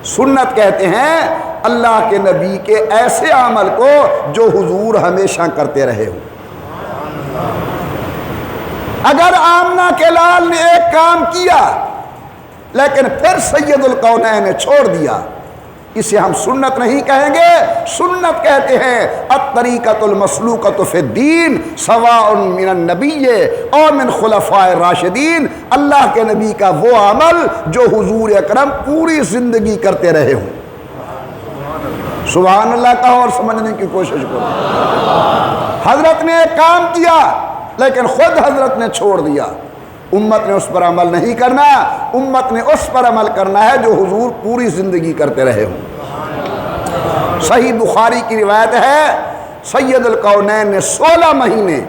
سنت کہتے ہیں اللہ کے نبی کے ایسے عمل کو جو حضور ہمیشہ کرتے رہے ہوں۔ اگر آمنہ کے لال نے ایک کام کیا لیکن پھر سید الکونین نے چھوڑ دیا، اسے ہم سنت نہیں کہیں گے۔ سنت کہتے ہیں الطریقۃ المسلوکۃ فی الدین سواء من النبی اور من خلفاء الراشدین، اللہ کے نبی کا وہ عمل جو حضور اکرم پوری زندگی کرتے رہے ہوں۔ سبحان اللہ کہو اور سمجھنے کی کوشش کرو۔ حضرت نے ایک کام کیا لیکن خود حضرت نے چھوڑ دیا، امت نے اس پر عمل نہیں کرنا، امت نے اس پر عمل کرنا ہے جو حضور پوری زندگی کرتے رہے ہوں۔ صحیح بخاری کی روایت ہے سید الکونین نے 16 مہینے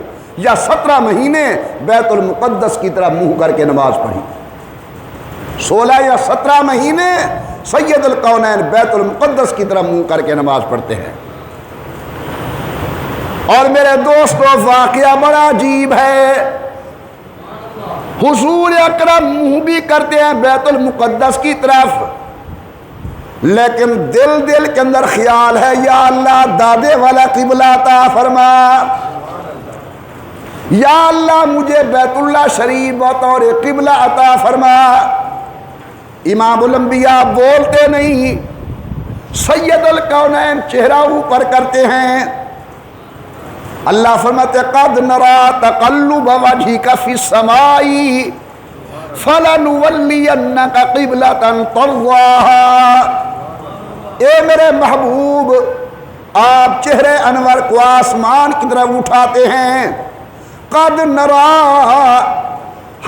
یا 17 مہینے بیت المقدس کی طرف منہ کر کے نماز پڑھی۔ 16 یا 17 مہینے سید الکونین بیت المقدس کی طرف منہ کر کے نماز پڑھتے ہیں۔ اور میرے دوستو واقعہ بڑا عجیب ہے، حضور اکرم منہ بھی کرتے ہیں بیت المقدس کی طرف، لیکن دل کے اندر خیال ہے یا اللہ دادے والا قبلہ عطا فرما، یا اللہ مجھے بیت اللہ شریف بطور قبلہ عطا فرما۔ امام الانبیاء بولتے نہیں، سید الکونین چہرہ اوپر کرتے ہیں۔ اللہ فرماتے قد نرا تقلب وجهك في السماء فلنولینک قبلۃ ترضاها، اے میرے محبوب آپ چہرے انور کو آسمان کی طرف اٹھاتے ہیں۔ قد نرا،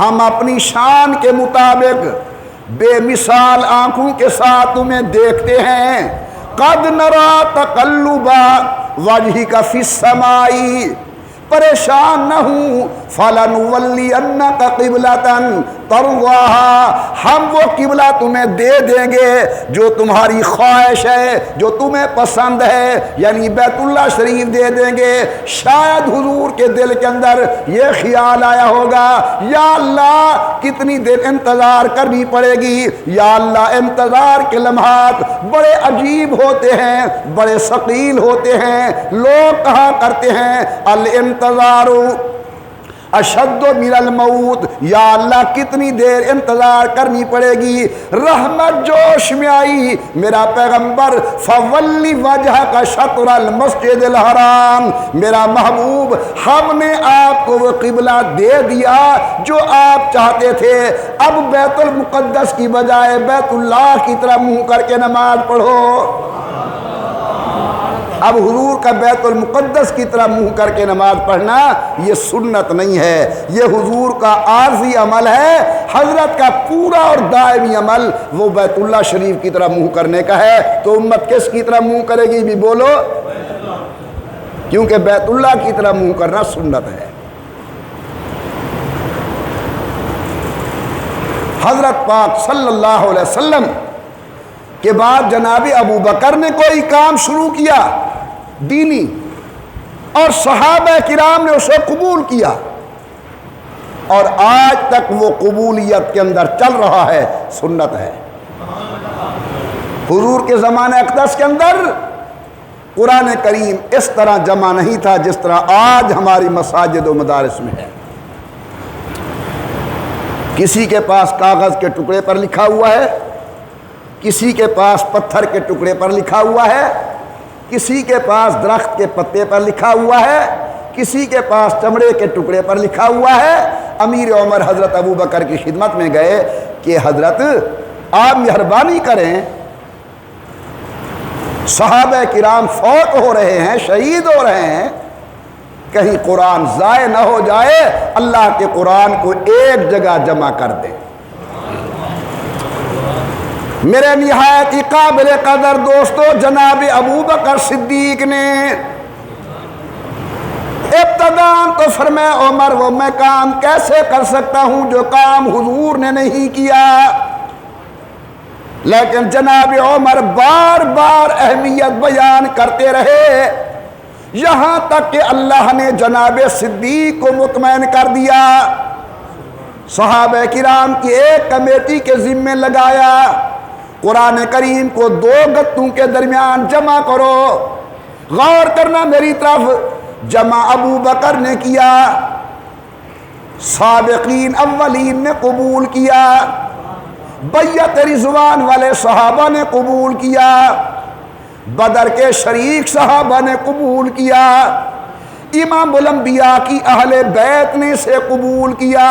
ہم اپنی شان کے مطابق بے مثال آنکھوں کے ساتھ تمہیں دیکھتے ہیں۔ قد نرا تقلب وجهك فی السماء، پریشان نہ ہوں، فلنولینک قبلۃ ترضاها، ہم وہ قبلہ تمہیں دے دیں گے جو تمہاری خواہش ہے، جو تمہیں پسند ہے، یعنی بیت اللہ شریف دے دیں گے۔ شاید حضور کے دل کے اندر یہ خیال آیا ہوگا یا اللہ کتنی دیر انتظار کرنی پڑے گی، یا اللہ انتظار کے لمحات بڑے عجیب ہوتے ہیں، بڑے ثقیل ہوتے ہیں۔ لوگ کہا کرتے ہیں الانتظار اشد من الموت، یا اللہ کتنی دیر انتظار کرنی پڑے گی۔ رحمت جوش میں آئی، میرا پیغمبر فولی وجہک شطر المسجد الحرام، میرا محبوب ہم نے آپ کو وہ قبلہ دے دیا جو آپ چاہتے تھے، اب بیت المقدس کی بجائے بیت اللہ کی طرف منہ کر کے نماز پڑھو۔ اب حضور کا بیت المقدس کی طرح منہ کر کے نماز پڑھنا یہ سنت نہیں ہے، یہ حضور کا عارضی عمل ہے۔ حضرت کا پورا اور دائمی عمل وہ بیت اللہ شریف کی طرح منہ کرنے کا ہے۔ تو امت کس کی طرح منہ کرے گی بھی بولو، کیونکہ بیت اللہ کی طرح منہ کرنا سنت ہے۔ حضرت پاک صلی اللہ علیہ وسلم کے بعد جناب ابو بکر نے کوئی کام شروع کیا دینی، اور صحابہ کرام نے اسے قبول کیا، اور آج تک وہ قبولیت کے اندر چل رہا ہے، سنت ہے۔ حضور کے زمانہ اقدس کے اندر قرآن کریم اس طرح جمع نہیں تھا جس طرح آج ہماری مساجد و مدارس میں ہے۔ کسی کے پاس کاغذ کے ٹکڑے پر لکھا ہوا ہے، کسی کے پاس پتھر کے ٹکڑے پر لکھا ہوا ہے، کسی کے پاس درخت کے پتے پر لکھا ہوا ہے، کسی کے پاس چمڑے کے ٹکڑے پر لکھا ہوا ہے۔ امیر عمر حضرت ابو بکر کی خدمت میں گئے کہ حضرت آپ مہربانی کریں، صحابہ کرام فوت ہو رہے ہیں، شہید ہو رہے ہیں، کہیں قرآن ضائع نہ ہو جائے، اللہ کے قرآن کو ایک جگہ جمع کر دیں۔ میرے نہایت قابل قدر دوستو، جناب ابو بکر صدیق نے ابتداً تو فرمایا عمر وہ میں کام کیسے کر سکتا ہوں جو کام حضور نے نہیں کیا، لیکن جناب عمر بار بار اہمیت بیان کرتے رہے، یہاں تک کہ اللہ نے جناب صدیق کو مطمئن کر دیا، صحابہ کرام کی ایک کمیٹی کے ذمے لگایا قرآن کریم کو دو گتوں کے درمیان جمع کرو. غور کرنا میری طرف. جمع ابو بکر نے کیا، سابقین اولین نے قبول کیا، بیعت رضوان والے صحابہ نے قبول کیا، بدر کے شریک صحابہ نے قبول کیا، امام الانبیاء کی اہل بیت نے اسے قبول کیا،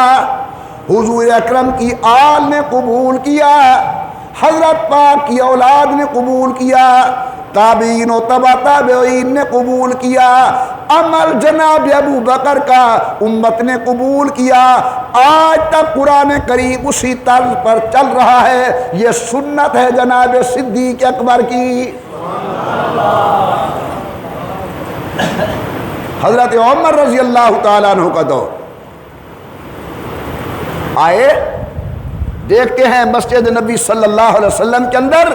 حضور اکرم کی آل نے قبول کیا، حضرت پاک کی اولاد نے قبول کیا، تابعین و تبع تابعین نے قبول کیا، عمل جناب ابو بکر کا امت نے قبول کیا. آج تک قرآن کریم اسی طرز پر چل رہا ہے. یہ سنت ہے جناب صدیق اکبر کی. حضرت عمر رضی اللہ تعالیٰ عنہ کا دور آئے، دیکھتے ہیں مسجد نبی صلی اللہ علیہ وسلم کے اندر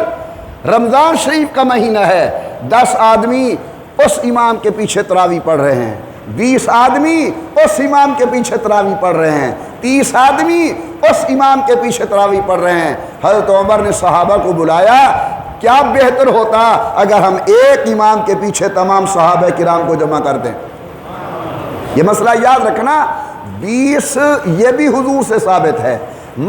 رمضان شریف کا مہینہ ہے، 10 آدمی اس امام کے پیچھے تراویح پڑھ رہے ہیں، 20 آدمی اس امام کے پیچھے تراویح پڑھ رہے ہیں، 30 آدمی اس امام کے پیچھے تراویح پڑھ رہے ہیں. حضرت عمر نے صحابہ کو بلایا، کیا بہتر ہوتا اگر ہم ایک امام کے پیچھے تمام صحابہ کرام کو جمع کر دیں. یہ مسئلہ یاد رکھنا. 20 یہ بھی حضور سے ثابت ہے،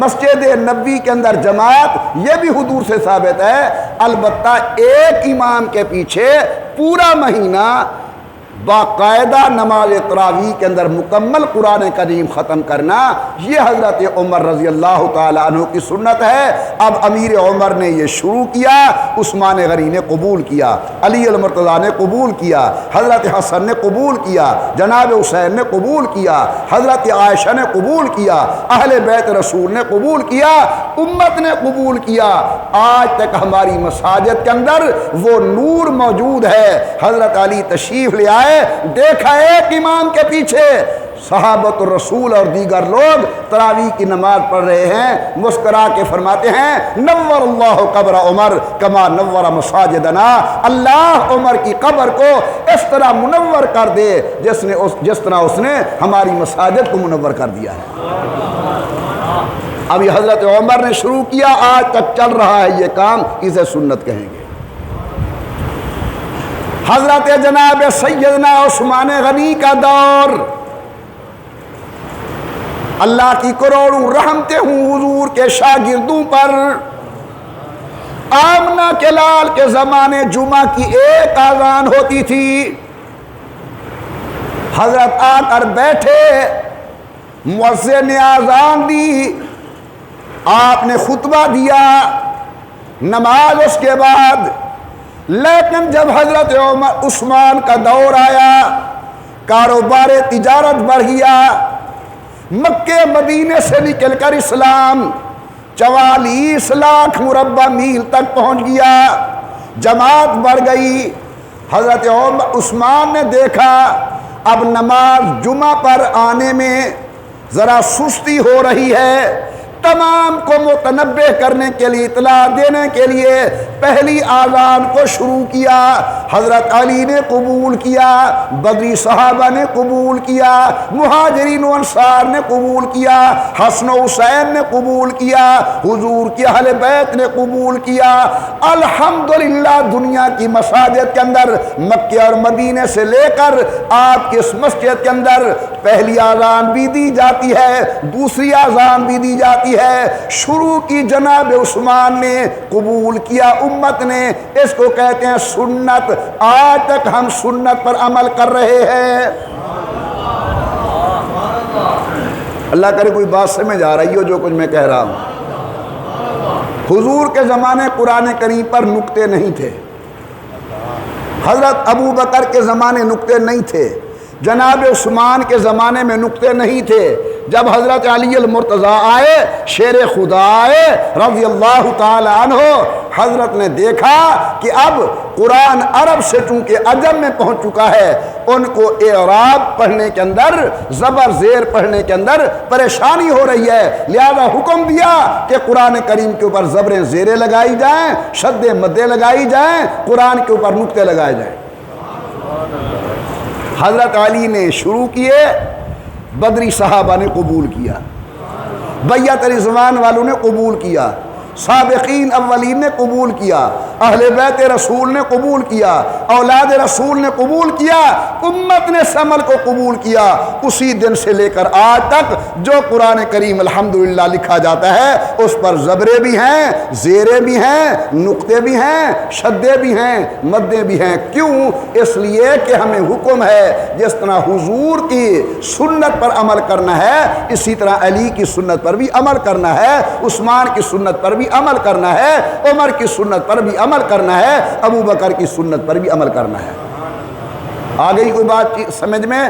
مسجد نبی کے اندر جماعت یہ بھی حضور سے ثابت ہے. البتہ ایک امام کے پیچھے پورا مہینہ باقاعدہ نماز تراویح کے اندر مکمل قرآن کریم ختم کرنا، یہ حضرت عمر رضی اللہ تعالیٰ عنہ کی سنت ہے. اب امیر عمر نے یہ شروع کیا، عثمان غنی نے قبول کیا، علی المرتضیٰ نے قبول کیا، حضرت حسن نے قبول کیا، جناب حسین نے قبول کیا، حضرت عائشہ نے قبول کیا، اہل بیت رسول نے قبول کیا، امت نے قبول کیا. آج تک ہماری مساجد کے اندر وہ نور موجود ہے. حضرت علی تشریف لے آئے، دیکھا ایک امام کے پیچھے صحابۃ الرسول اور دیگر لوگ تراویح کی نماز پڑھ رہے ہیں، مسکرا کے فرماتے ہیں نور اللہ قبر عمر کما نور مساجدنا. اللہ عمر کی قبر کو اس طرح منور کر دے جس طرح اس نے ہماری مساجد کو منور کر دیا ہے. اب یہ حضرت عمر نے شروع کیا، آج تک چل رہا ہے یہ کام، اسے سنت کہیں گے. حضرت جناب سیدنا عثمان غنی کا دور، اللہ کی کروڑوں رحمتیں ہوں حضور کے شاگردوں پر. آمنہ کے لال کے زمانے جمعہ کی ایک اذان ہوتی تھی، حضرت آ کر بیٹھے، مؤذن نے اذان دی، آپ نے خطبہ دیا، نماز اس کے بعد. لیکن جب حضرت عثمان کا دور آیا، کاروبار تجارت بڑھ گیا، مکے مدینے سے نکل کر اسلام 44 لاکھ مربع میل تک پہنچ گیا، جماعت بڑھ گئی. حضرت عثمان نے دیکھا اب نماز جمعہ پر آنے میں ذرا سستی ہو رہی ہے. تمام کو متنبہ کرنے کے لیے، اطلاع دینے کے لیے پہلی آذان کو شروع کیا. حضرت علی نے قبول کیا، بدری صحابہ نے قبول کیا، مہاجرین و انصار نے قبول کیا، حسن و حسین نے قبول کیا، حضور کی اہل بیت نے قبول کیا. الحمدللہ دنیا کی مساجد کے اندر مکہ اور مدینے سے لے کر آپ کی اس مسجد کے اندر پہلی آذان بھی دی جاتی ہے، دوسری آذان بھی دی جاتی ہے. شروع کی جناب عثمان نے، قبول کیا امت نے. اس کو کہتے ہیں سنت. آج تک ہم سنت پر عمل کر رہے ہیں. اللہ کرے کوئی بات سمجھ آ رہی ہو جو کچھ میں کہہ رہا ہوں. حضور کے زمانے قرآن کریم پر نقطے نہیں تھے، حضرت ابو بکر کے زمانے نقطے نہیں تھے، جناب عثمان کے زمانے میں نقطے نہیں تھے. جب حضرت علی المرتضیٰ آئے، شیر خدا آئے رضی اللہ تعالی عنہ، حضرت نے دیکھا کہ اب قرآن عرب سے چونکہ عجم میں پہنچ چکا ہے، ان کو اعراب پڑھنے کے اندر، زبر زیر پڑھنے کے اندر پریشانی ہو رہی ہے. لہذا حکم دیا کہ قرآن کریم کے اوپر زبریں زیریں لگائی جائیں، شدیں مدیں لگائی جائیں، قرآن کے اوپر نقطے لگائے جائیں. حضرت علی نے شروع کیے، بدری صحابہ نے قبول کیا، بیعت رضوان والوں نے قبول کیا، سابقین اولین نے قبول کیا، اہل بیت رسول نے قبول کیا، اولاد رسول نے قبول کیا، امت نے اس عمل کو قبول کیا۔ اسی دن سے لے کر آج تک جو قرآن کریم الحمدللہ لکھا جاتا ہے اس پر زبریں بھی ہیں، زیریں بھی ہیں، نقطے بھی ہیں، شدے بھی ہیں، مدیں بھی ہیں۔ کیوں؟ اس لیے کہ ہمیں حکم ہے جس طرح حضور کی سنت پر عمل کرنا ہے اسی طرح علی کی سنت پر بھی عمل کرنا ہے، عثمان کی سنت پر بھی عمل کرنا ہے، عمر کی سنت پر بھی عمل کرنا ہے، ابو بکر کی سنت پر بھی عمل کرنا ہے۔ آ گئی کوئی بات سمجھ میں؟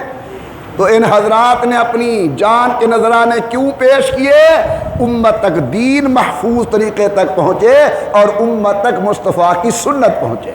تو ان حضرات نے اپنی جان کے نذرانے کیوں پیش کیے؟ امت تک دین محفوظ طریقے تک پہنچے اور امت تک مصطفیٰ کی سنت پہنچے۔